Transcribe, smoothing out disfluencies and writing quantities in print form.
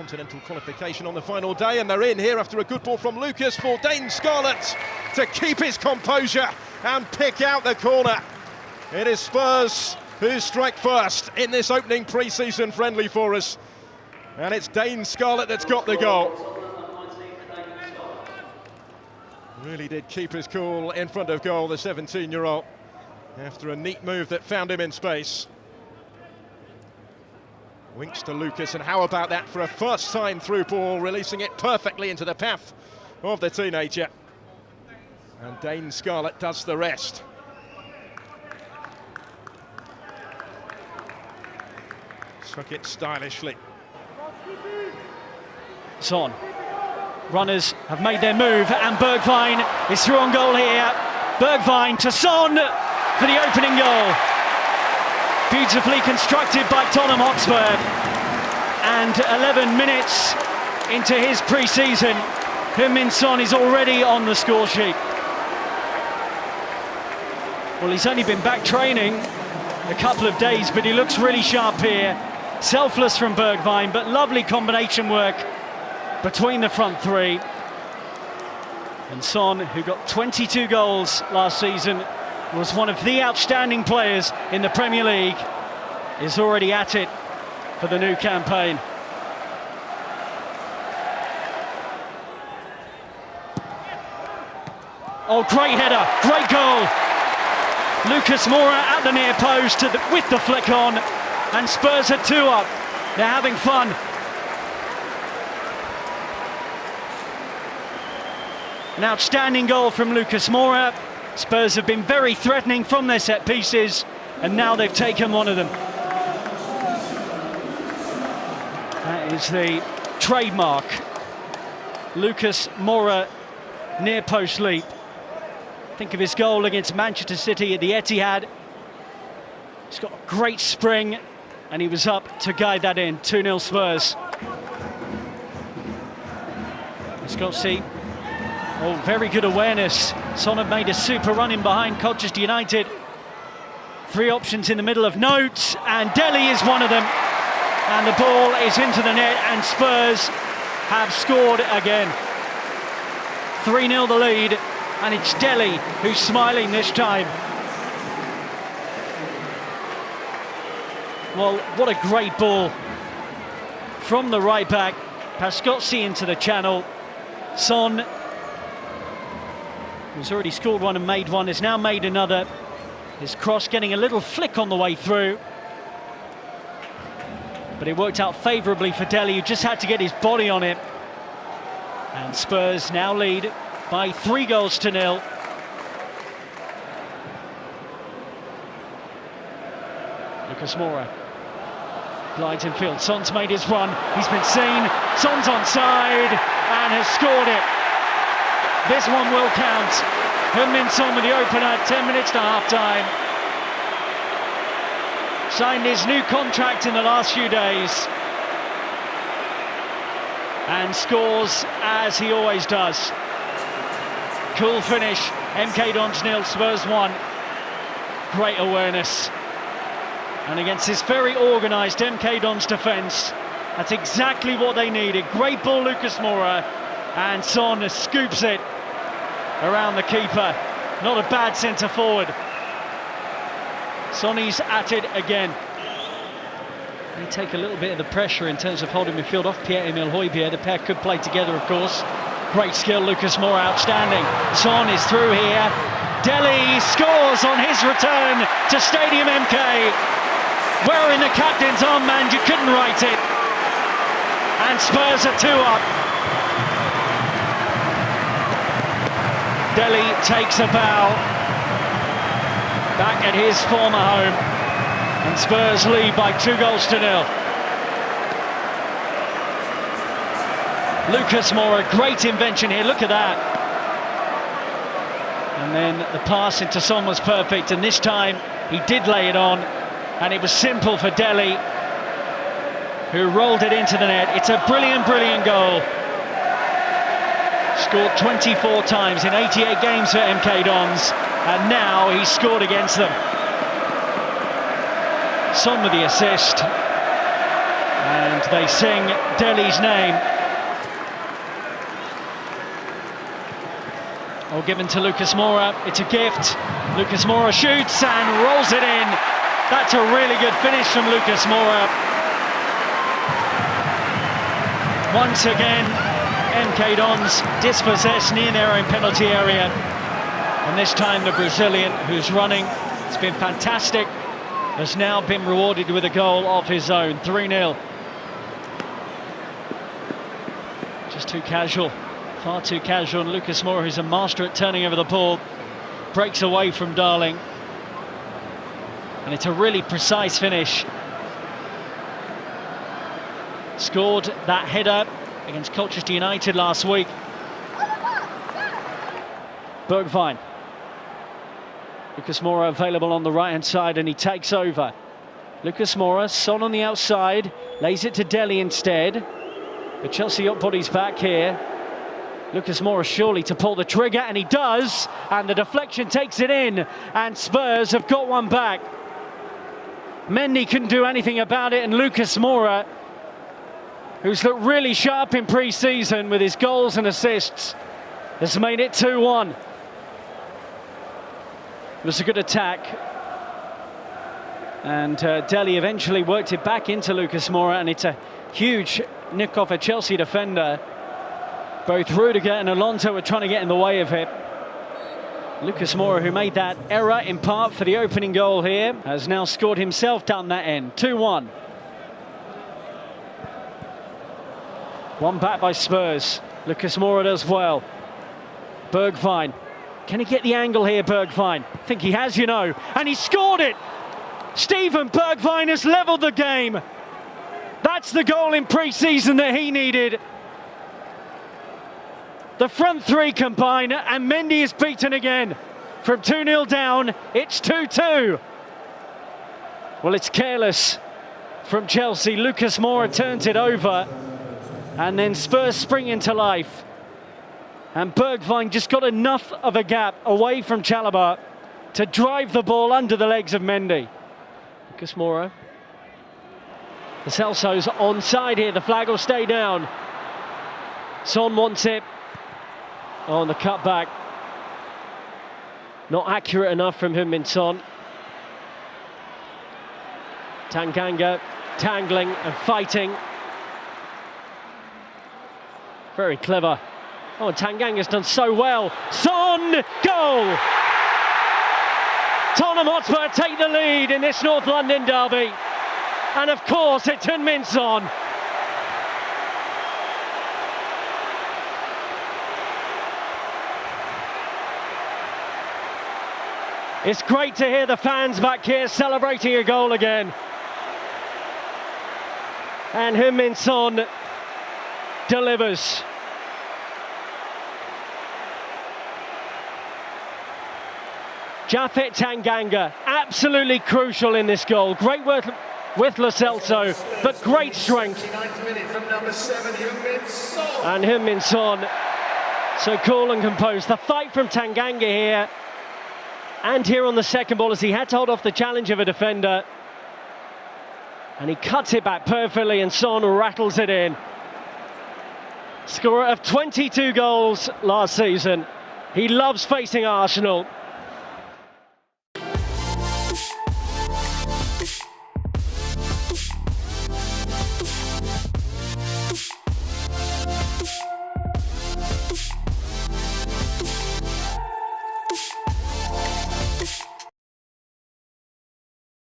continental qualification on the final day, and they're in here after a good ball from Lucas for Dane Scarlett to keep his composure and pick out the corner. It is Spurs who strike first in this opening pre-season friendly for us, and it's Dane Scarlett that's got the goal. Really did keep his cool in front of goal, the 17-year-old, after a neat move that found him in space. Winks to Lucas, and how about that for a first time through ball, releasing it perfectly into the path of the teenager. And Dane Scarlett does the rest. Struck it stylishly. Son. Runners have made their move, and Bergwijn is through on goal here. Bergwijn to Son for the opening goal. Beautifully constructed by Tottenham Hotspur. And 11 minutes into his pre-season, Heung-min Son is already on the score sheet. Well, he's only been back training a couple of days, but he looks really sharp here. Selfless from Bergwijn, but lovely combination work between the front three. And Son, who got 22 goals last season, was one of the outstanding players in the Premier League, is already at it for the new campaign. Oh, great header, great goal. Lucas Moura at the near post with the flick on, and Spurs are 2 up. They're having fun. An outstanding goal from Lucas Moura. Spurs have been very threatening from their set pieces, and now they've taken one of them. That is the trademark Lucas Moura near post leap. Think of his goal against Manchester City at the Etihad. He's got a great spring, and he was up to guide that in. 2-0 Spurs. Scotty. Oh, very good awareness. Son had made a super run in behind Colchester United. 3 options in the middle of note, and Delhi is one of them. And the ball is into the net, and Spurs have scored again. 3-0 the lead, and it's Delhi who's smiling this time. Well, what a great ball from the right back. Pascozzi into the channel. Son, who's already scored one and made one, has now made another. His cross getting a little flick on the way through, but it worked out favourably for Delhi, who just had to get his body on it. And Spurs now lead by 3-0. Lucas Moura glides in field. Son's made his run. He's been seen. Son's onside and has scored it. This one will count. Heung-min Son with the opener, 10 minutes to half-time. Signed his new contract in the last few days. And scores as he always does. Cool finish. MK Dons 0, Spurs 1. Great awareness. And against this very organised MK Dons defence, that's exactly what they needed. Great ball, Lucas Moura, and Son scoops it around the keeper. Not a bad centre forward. Sonny's at it again. They take a little bit of the pressure in terms of holding midfield off Pierre-Emile Højbjerg. The pair could play together, of course. Great skill, Lucas Moura, outstanding. Son is through here. Delhi scores on his return to Stadium MK. Wearing the captain's armband, you couldn't write it. And Spurs are 2 up. Delhi takes a bow back at his former home, and Spurs lead by 2-0. Lucas Moura, great invention here, look at that. And then the pass into Son was perfect, and this time he did lay it on, and it was simple for Delhi, who rolled it into the net. It's a brilliant, brilliant goal. Scored 24 times in 88 games for MK Dons, and now he's scored against them. Son with the assist. And they sing Delhi's name. All given to Lucas Moura. It's a gift. Lucas Moura shoots and rolls it in. That's a really good finish from Lucas Moura. Once again, MK Dons dispossessed near their own penalty area. And this time the Brazilian, who's running, it's been fantastic, has now been rewarded with a goal of his own. 3-0. Just too casual, far too casual. And Lucas Moura, who's a master at turning over the ball, breaks away from Darling. And it's a really precise finish. Scored that header against Colchester United last week. Bergwijn. Lucas Moura available on the right-hand side, and he takes over. Lucas Moura, Son on the outside, lays it to Delhi instead. But Chelsea got bodies back here. Lucas Moura surely to pull the trigger, and he does, and the deflection takes it in, and Spurs have got one back. Mendy couldn't do anything about it, and Lucas Moura, who's looked really sharp in pre-season with his goals and assists, has made it 2-1. It was a good attack, and Delhi eventually worked it back into Lucas Moura, and it's a huge nick off a Chelsea defender. Both Rudiger and Alonso were trying to get in the way of it. Lucas Moura, who made that error in part for the opening goal here, has now scored himself down that end. 2-1. One back by Spurs. Lucas Moura does well. Bergwijn. Can he get the angle here, Bergwijn? I think he has, you know. And he scored it! Steven Bergwijn has levelled the game. That's the goal in pre-season that he needed. The front three combine, and Mendy is beaten again. From 2-0 down, it's 2-2. Well, it's careless from Chelsea. Lucas Moura turns it over, and then Spurs spring into life. And Bergwijn just got enough of a gap away from Chalobah to drive the ball under the legs of Mendy. Lucas Moura. The Celso's onside here. The flag will stay down. Son wants it. Oh, and the cutback. Not accurate enough from Heung-min Son. Tanganga tangling and fighting. Very clever. Oh, and Tanganga's done so well. Son, goal! Tottenham Hotspur take the lead in this North London derby. And of course, it's Heung-min Son. It's great to hear the fans back here celebrating a goal again. And Heung-min Son delivers. Japhet Tanganga, absolutely crucial in this goal. Great work with Lo Celso, but great strength. And Heung-min Son, so cool and composed. The fight from Tanganga here, and here on the second ball, as he had to hold off the challenge of a defender. And he cuts it back perfectly, and Son rattles it in. Scorer of 22 goals last season. He loves facing Arsenal.